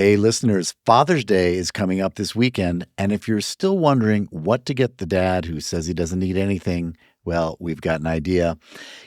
Hey, listeners, Father's Day is coming up this weekend. And if you're still wondering what to get the dad who says he doesn't need anything, well, we've got an idea.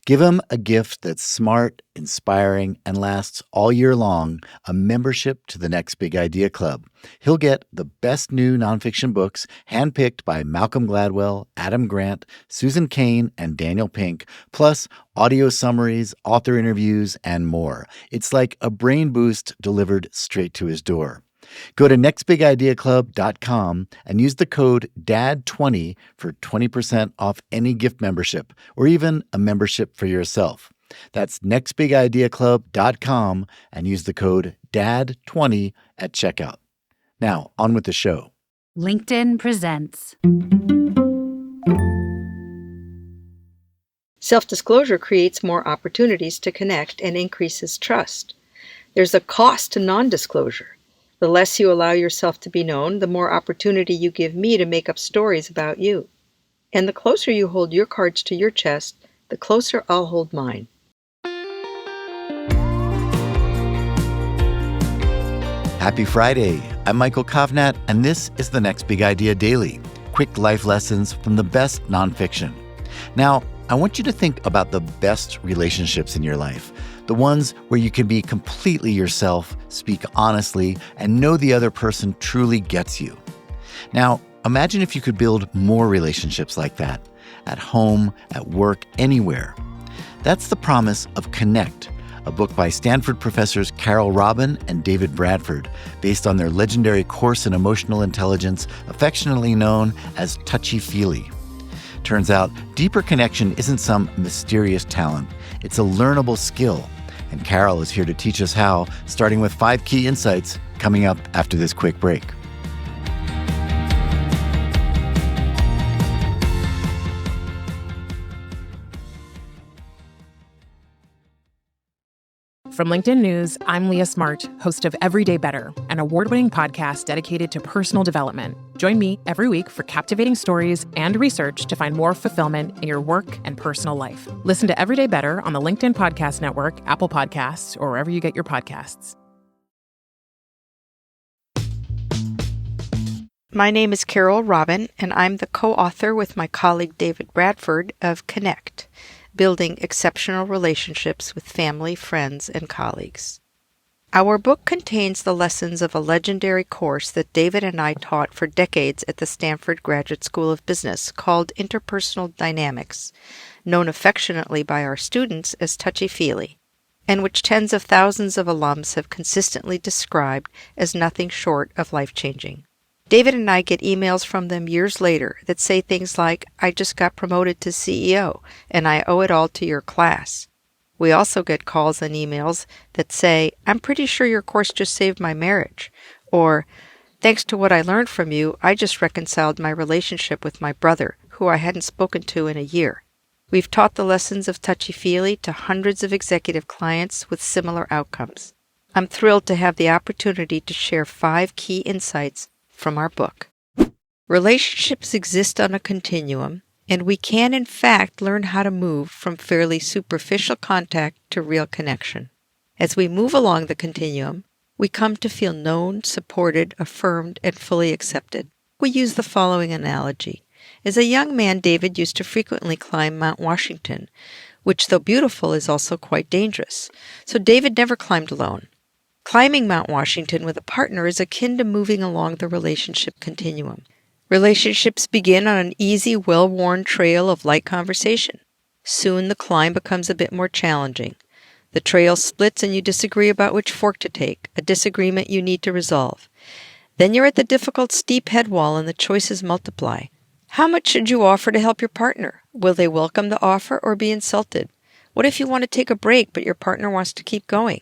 Give him a gift that's smart, inspiring, and lasts all year long, a membership to the Next Big Idea Club. He'll get the best new nonfiction books handpicked by Malcolm Gladwell, Adam Grant, Susan Cain, and Daniel Pink, plus audio summaries, author interviews, and more. It's like a brain boost delivered straight to his door. Go to nextbigideaclub.com and use the code DAD20 for 20% off any gift membership or even a membership for yourself. That's nextbigideaclub.com and use the code DAD20 at checkout. Now, on with the show. LinkedIn presents. Self-disclosure creates more opportunities to connect and increases trust. There's a cost to non-disclosure. The less you allow yourself to be known, the more opportunity you give me to make up stories about you. And the closer you hold your cards to your chest, the closer I'll hold mine. Happy Friday. I'm Michael Kovnat, and this is the Next Big Idea Daily, quick life lessons from the best nonfiction. Now, I want you to think about the best relationships in your life, the ones where you can be completely yourself, speak honestly, and know the other person truly gets you. Now, imagine if you could build more relationships like that, at home, at work, anywhere. That's the promise of Connect, a book by Stanford professors Carole and David Bradford, based on their legendary course in emotional intelligence, affectionately known as Touchy-Feely. Turns out, deeper connection isn't some mysterious talent. It's a learnable skill. And Carole is here to teach us how, starting with 5 key insights coming up after this quick break. From LinkedIn News, I'm Leah Smart, host of Everyday Better, an award-winning podcast dedicated to personal development. Join me every week for captivating stories and research to find more fulfillment in your work and personal life. Listen to Everyday Better on the LinkedIn Podcast Network, Apple Podcasts, or wherever you get your podcasts. My name is Carole, and I'm the co-author with my colleague David Bradford of Connect, Building Exceptional Relationships with Family, Friends, and Colleagues. Our book contains the lessons of a legendary course that David and I taught for decades at the Stanford Graduate School of Business called Interpersonal Dynamics, known affectionately by our students as Touchy-Feely, and which tens of thousands of alums have consistently described as nothing short of life-changing. David and I get emails from them years later that say things like, "I just got promoted to CEO, and I owe it all to your class." We also get calls and emails that say, "I'm pretty sure your course just saved my marriage," or, "Thanks to what I learned from you, I just reconciled my relationship with my brother, who I hadn't spoken to in a year." We've taught the lessons of Touchy-Feely to hundreds of executive clients with similar outcomes. I'm thrilled to have the opportunity to share 5 key insights from our book. Relationships exist on a continuum, and we can in fact learn how to move from fairly superficial contact to real connection. As we move along the continuum, we come to feel known, supported, affirmed, and fully accepted. We use the following analogy. As a young man, David used to frequently climb Mount Washington, which, though beautiful, is also quite dangerous. So David never climbed alone. Climbing Mount Washington with a partner is akin to moving along the relationship continuum. Relationships begin on an easy, well-worn trail of light conversation. Soon the climb becomes a bit more challenging. The trail splits and you disagree about which fork to take, a disagreement you need to resolve. Then you're at the difficult steep head wall and the choices multiply. How much should you offer to help your partner? Will they welcome the offer or be insulted? What if you want to take a break but your partner wants to keep going?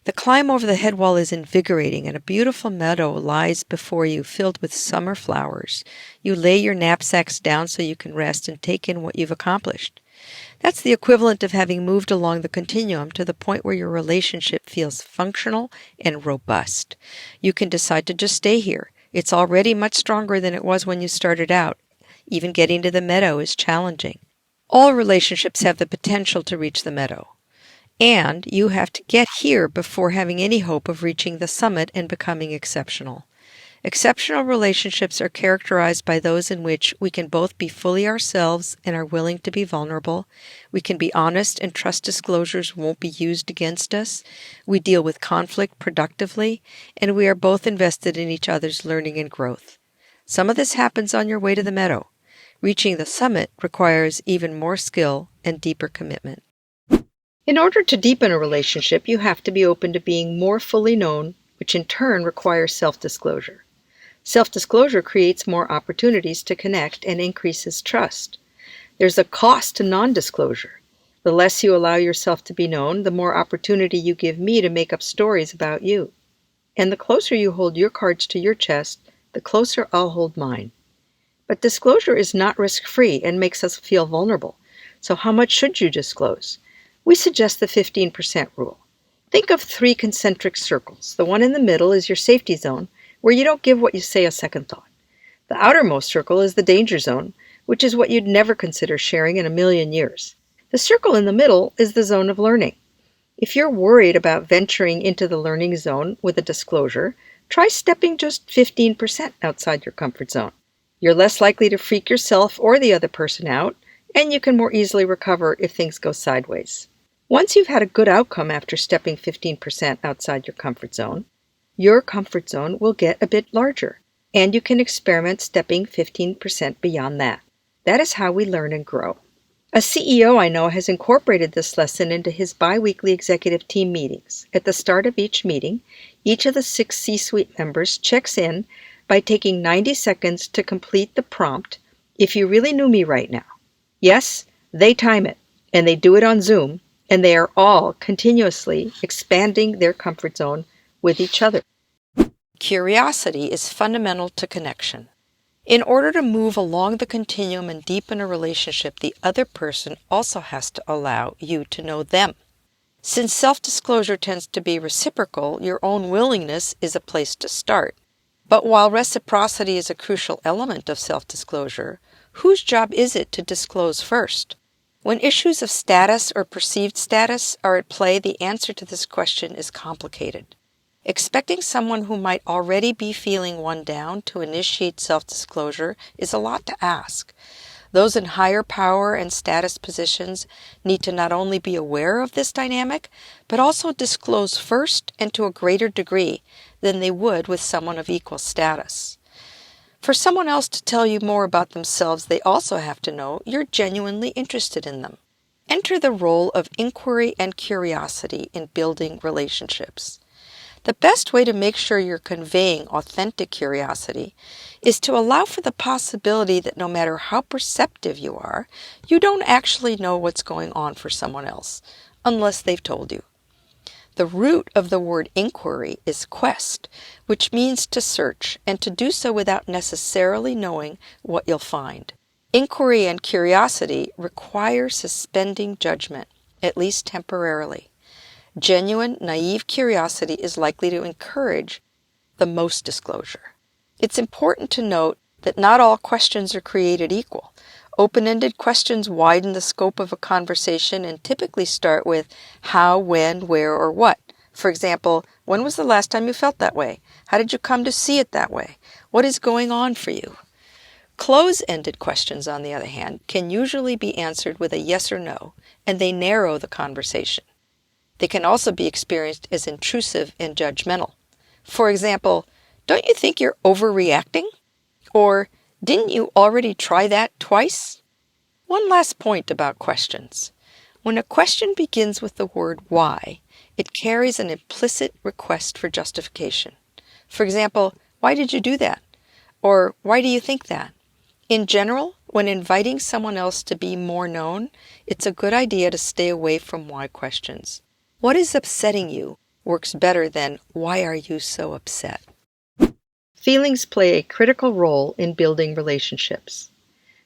The climb over the head wall is invigorating, and a beautiful meadow lies before you filled with summer flowers. You lay your knapsacks down so you can rest and take in what you've accomplished. That's the equivalent of having moved along the continuum to the point where your relationship feels functional and robust. You can decide to just stay here. It's already much stronger than it was when you started out. Even getting to the meadow is challenging. All relationships have the potential to reach the meadow. And you have to get here before having any hope of reaching the summit and becoming exceptional. Exceptional relationships are characterized by those in which we can both be fully ourselves and are willing to be vulnerable. We can be honest and trust disclosures won't be used against us. We deal with conflict productively, and we are both invested in each other's learning and growth. Some of this happens on your way to the meadow. Reaching the summit requires even more skill and deeper commitment. In order to deepen a relationship, you have to be open to being more fully known, which in turn requires self-disclosure. Self-disclosure creates more opportunities to connect and increases trust. There's a cost to non-disclosure. The less you allow yourself to be known, the more opportunity you give me to make up stories about you. And the closer you hold your cards to your chest, the closer I'll hold mine. But disclosure is not risk-free and makes us feel vulnerable. So how much should you disclose? We suggest the 15% rule. Think of 3 concentric circles. The one in the middle is your safety zone, where you don't give what you say a second thought. The outermost circle is the danger zone, which is what you'd never consider sharing in a million years. The circle in the middle is the zone of learning. If you're worried about venturing into the learning zone with a disclosure, try stepping just 15% outside your comfort zone. You're less likely to freak yourself or the other person out, and you can more easily recover if things go sideways. Once you've had a good outcome after stepping 15% outside your comfort zone will get a bit larger, and you can experiment stepping 15% beyond that. That is how we learn and grow. A CEO I know has incorporated this lesson into his bi-weekly executive team meetings. At the start of each meeting, each of the 6 C-suite members checks in by taking 90 seconds to complete the prompt, "If you really knew me right now." Yes, they time it, and they do it on Zoom, and they are all continuously expanding their comfort zone with each other. Curiosity is fundamental to connection. In order to move along the continuum and deepen a relationship, the other person also has to allow you to know them. Since self-disclosure tends to be reciprocal, your own willingness is a place to start. But while reciprocity is a crucial element of self-disclosure, whose job is it to disclose first? When issues of status or perceived status are at play, the answer to this question is complicated. Expecting someone who might already be feeling one down to initiate self-disclosure is a lot to ask. Those in higher power and status positions need to not only be aware of this dynamic, but also disclose first and to a greater degree than they would with someone of equal status. For someone else to tell you more about themselves, they also have to know you're genuinely interested in them. Enter the role of inquiry and curiosity in building relationships. The best way to make sure you're conveying authentic curiosity is to allow for the possibility that no matter how perceptive you are, you don't actually know what's going on for someone else, unless they've told you. The root of the word inquiry is quest, which means to search, and to do so without necessarily knowing what you'll find. Inquiry and curiosity require suspending judgment, at least temporarily. Genuine, naive curiosity is likely to encourage the most disclosure. It's important to note that not all questions are created equal. Open-ended questions widen the scope of a conversation and typically start with how, when, where, or what. For example, when was the last time you felt that way? How did you come to see it that way? What is going on for you? Close-ended questions, on the other hand, can usually be answered with a yes or no, and they narrow the conversation. They can also be experienced as intrusive and judgmental. For example, don't you think you're overreacting? Or, didn't you already try that twice? One last point about questions. When a question begins with the word why, it carries an implicit request for justification. For example, why did you do that? Or, why do you think that? In general, when inviting someone else to be more known, it's a good idea to stay away from why questions. What is upsetting you works better than why are you so upset? Feelings play a critical role in building relationships.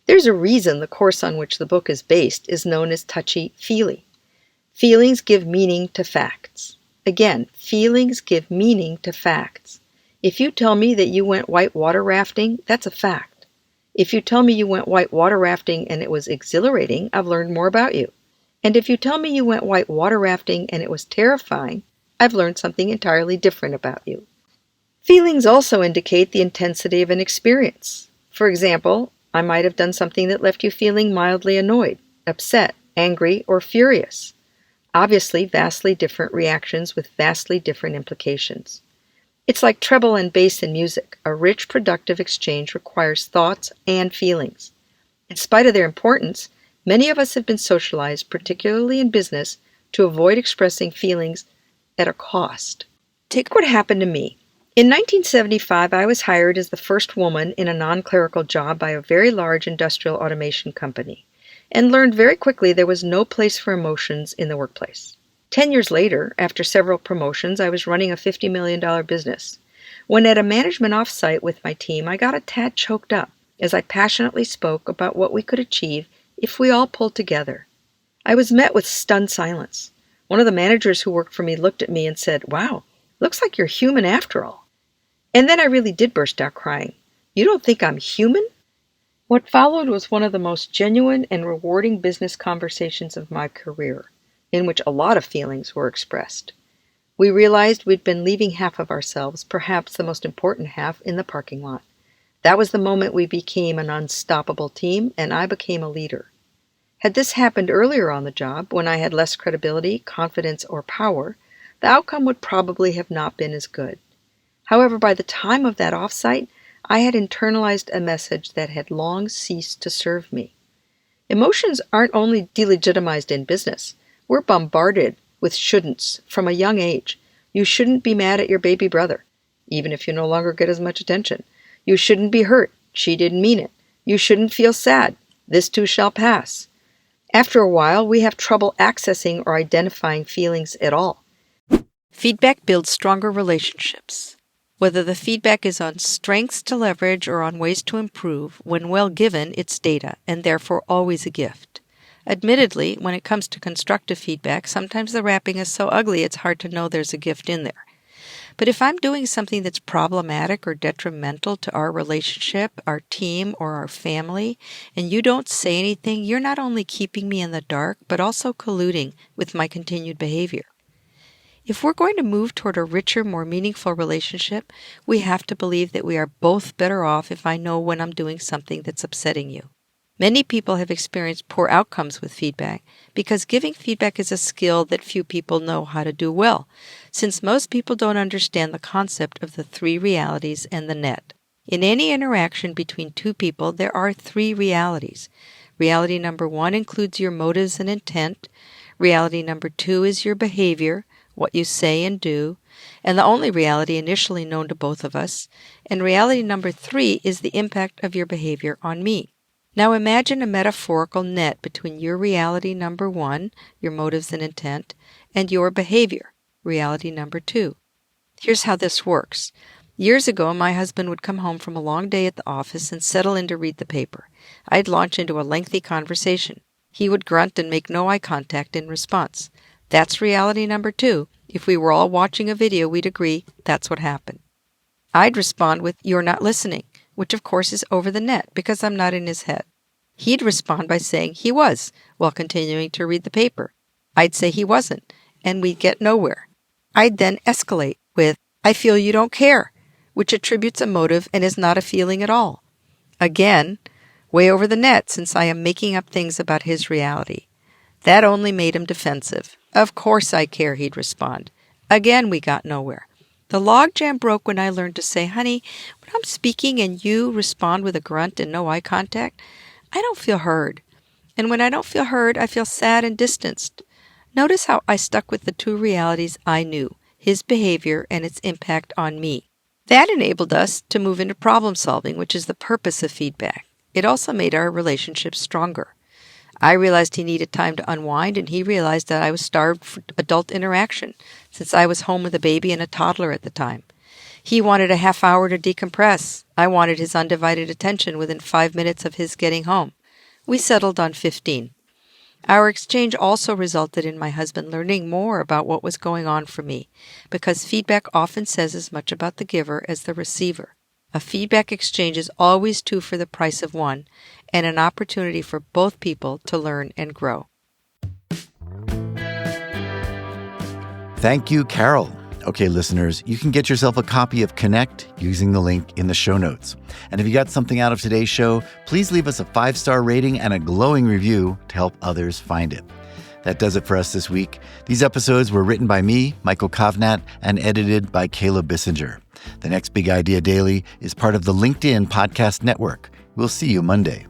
There's a reason the course on which the book is based is known as Touchy-Feely. Feelings give meaning to facts. Again, feelings give meaning to facts. If you tell me that you went white water rafting, that's a fact. If you tell me you went white water rafting and it was exhilarating, I've learned more about you. And if you tell me you went white water rafting and it was terrifying, I've learned something entirely different about you. Feelings also indicate the intensity of an experience. For example, I might have done something that left you feeling mildly annoyed, upset, angry, or furious. Obviously, vastly different reactions with vastly different implications. It's like treble and bass in music. A rich, productive exchange requires thoughts and feelings. In spite of their importance, many of us have been socialized, particularly in business, to avoid expressing feelings at a cost. Take what happened to me. In 1975, I was hired as the first woman in a non-clerical job by a very large industrial automation company, and learned very quickly there was no place for emotions in the workplace. 10 years later, after several promotions, I was running a $50 million business. When at a management offsite with my team, I got a tad choked up as I passionately spoke about what we could achieve if we all pulled together. I was met with stunned silence. One of the managers who worked for me looked at me and said, "Wow, looks like you're human after all." And then I really did burst out crying. "You don't think I'm human?" What followed was one of the most genuine and rewarding business conversations of my career, in which a lot of feelings were expressed. We realized we'd been leaving half of ourselves, perhaps the most important half, in the parking lot. That was the moment we became an unstoppable team, and I became a leader. Had this happened earlier on the job, when I had less credibility, confidence, or power, the outcome would probably have not been as good. However, by the time of that offsite, I had internalized a message that had long ceased to serve me. Emotions aren't only delegitimized in business. We're bombarded with shouldn'ts from a young age. You shouldn't be mad at your baby brother, even if you no longer get as much attention. You shouldn't be hurt. She didn't mean it. You shouldn't feel sad. This too shall pass. After a while, we have trouble accessing or identifying feelings at all. Feedback builds stronger relationships. Whether the feedback is on strengths to leverage or on ways to improve, when well given, it's data, and therefore always a gift. Admittedly, when it comes to constructive feedback, sometimes the wrapping is so ugly it's hard to know there's a gift in there. But if I'm doing something that's problematic or detrimental to our relationship, our team, or our family, and you don't say anything, you're not only keeping me in the dark, but also colluding with my continued behavior. If we're going to move toward a richer, more meaningful relationship, we have to believe that we are both better off if I know when I'm doing something that's upsetting you. Many people have experienced poor outcomes with feedback because giving feedback is a skill that few people know how to do well, since most people don't understand the concept of the three realities and the net. In any interaction between two people, there are three realities. Reality number 1 includes your motives and intent. Reality number 2 is your behavior, what you say and do, and the only reality initially known to both of us. And reality number 3 is the impact of your behavior on me. Now imagine a metaphorical net between your reality number 1, your motives and intent, and your behavior, reality number 2. Here's how this works. Years ago, my husband would come home from a long day at the office and settle in to read the paper. I'd launch into a lengthy conversation. He would grunt and make no eye contact in response. That's reality number 2. If we were all watching a video, we'd agree that's what happened. I'd respond with, "You're not listening," which of course is over the net because I'm not in his head. He'd respond by saying he was, while continuing to read the paper. I'd say he wasn't, and we'd get nowhere. I'd then escalate with, "I feel you don't care," which attributes a motive and is not a feeling at all. Again, way over the net since I am making up things about his reality. That only made him defensive. "Of course I care," he'd respond. Again, we got nowhere. The logjam broke when I learned to say, "Honey, when I'm speaking and you respond with a grunt and no eye contact, I don't feel heard. And when I don't feel heard, I feel sad and distanced." Notice how I stuck with the two realities I knew, his behavior and its impact on me. That enabled us to move into problem solving, which is the purpose of feedback. It also made our relationship stronger. I realized he needed time to unwind, and he realized that I was starved for adult interaction, since I was home with a baby and a toddler at the time. He wanted a half hour to decompress. I wanted his undivided attention within 5 minutes of his getting home. We settled on 15. Our exchange also resulted in my husband learning more about what was going on for me, because feedback often says as much about the giver as the receiver. A feedback exchange is always 2 for the price of 1, and an opportunity for both people to learn and grow. Thank you, Carole. Okay, listeners, you can get yourself a copy of Connect using the link in the show notes. And if you got something out of today's show, please leave us a 5-star rating and a glowing review to help others find it. That does it for us this week. These episodes were written by me, Michael Kovnat, and edited by Kayla Bissinger. The Next Big Idea Daily is part of the LinkedIn Podcast Network. We'll see you Monday.